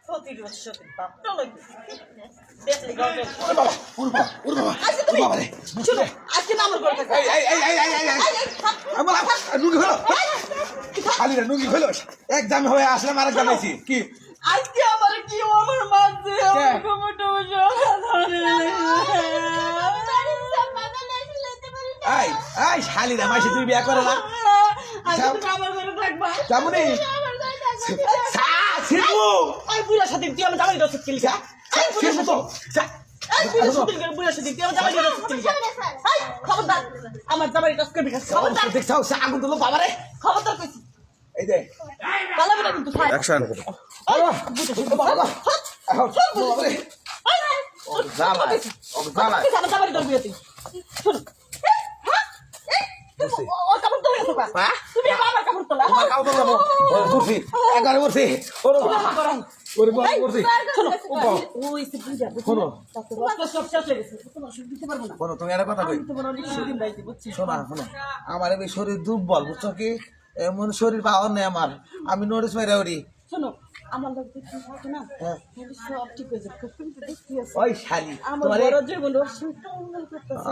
প্রতিরোধ সত্যি বাপটা লাগে দেখলি গল্পে ওরে বাবা ওরে বাবা ওরে বাবা আজকে তুমি বাবা রে শুনো আজকে না আমার ঘরে থাকবে আমার নুঙ্গি হলো খালি রে নুঙ্গি হলো এক জামে হয়ে আসলাম আরেক জামাইছি কি আজকে আমার কি আমার মাঝে আমার কমটো আই আই শালি রে মাইছি তুই বিয়া করে না আজকে তুমি আমার ঘরে থাকবা জামুনি সা সিবু আই বুড়া সাথে তুই আমার জামাই দছ কিলি যা আই বুড়া সিবু তো আই বুড়া সাথে বুড়া সাথে তুই আমার জামাই দছ কিলি যা আই খবরদার আমার জামাই দছ করবি খবরদার দেখছাও সা আগুন দিলো বাবা রে খবরদার কইছি এই দে পালাবি না কিন্তু অ্যাকশন বাবা এখন বাবা রে ও জামা ও জামা আমার জামাই দছ বিয়ে তুই শুন ও কাপড় তোলা তোকা তুমি আমার কাপড় তোলা তোমার কাউ তো যাবো বসি একবারে বসি ওরে বাবা ওরে বাবা বসি ওই সে বুঝা শোনো সব শেষ হয়ে গেছে তোমার সুখ দিতে পারবো না শোনো তুমি একটা কথা কই তোমার অনেক সুদিন দাইতে বুঝছি শোনা শোনো আমার এই শরীর দুর্বল বুঝছো কি এমন শরীর পাওয়ার নেই আমার আমি নোটিস মাইরা ওরি শোনো আমার লোক দেখতে থাকে না সব ঠিক হয়ে যাবে তুমি তো দেখতে আছো ওই শালি আমার তোমার বড় জীবন অসুবিধা করতেছে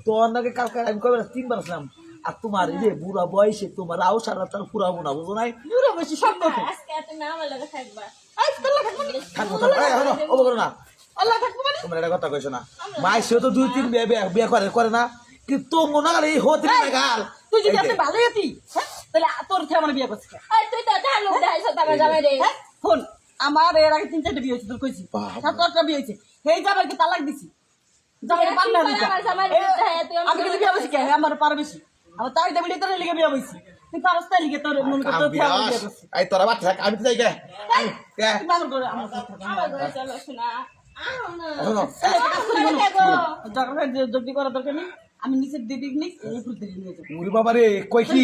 তোর নাকি কালকে আমি কবে 3 বার আসলাম আর তোমার এই যে বুড়া বয়সে তোমার আও সারা তার পুরাবো না বুঝো নাই পুরো বেশি সব কথা আজকে তুমি আমার লগে থাকবা আজকে আল্লাহ থাকবো না থাকবো থাকবো এই হলো ও বলো না আল্লাহ থাকবো মানে তোমার একটা কথা কইছো না মাই সে তো 2-3 বিয়ে করে না কি তো মনে গেল এই হতে না গাল তুই যদি আপনি ভালো হতি তাহলে তোর থেকে আমার বিয়ে করছিস এই তুই তো ঢালু ঢাইছো তোমার জামাই রে ফোন আমার এর আগে 3-4টা বিয়ে হয়েছে তোর কইছি 7-8টা বিয়ে হয়েছে সেই জামাইকে তালাক দিছি জামাইকে পান্না দিছি আমার জামাই তুই আমি কিন্তু বিয়ে হয়েছি কে আমার পার বেশি আমার তাই দেবলি তোর লিগে বিয়ে হয়েছি তুই পারস তাই লিগে তোর মন করতে বিয়ে করছিস এই তোরা বাদ থাক আমি তো যাই কে কে তুমি আমার ঘরে আমার ঘরে থাকো আমার ঘরে চলো শোনা শোনো জগড়া যদি করা দরকার নেই আমি নিচের দিদি নিই এই উপর দিদি নিয়ে যাবো উরি বাবা রে কই কি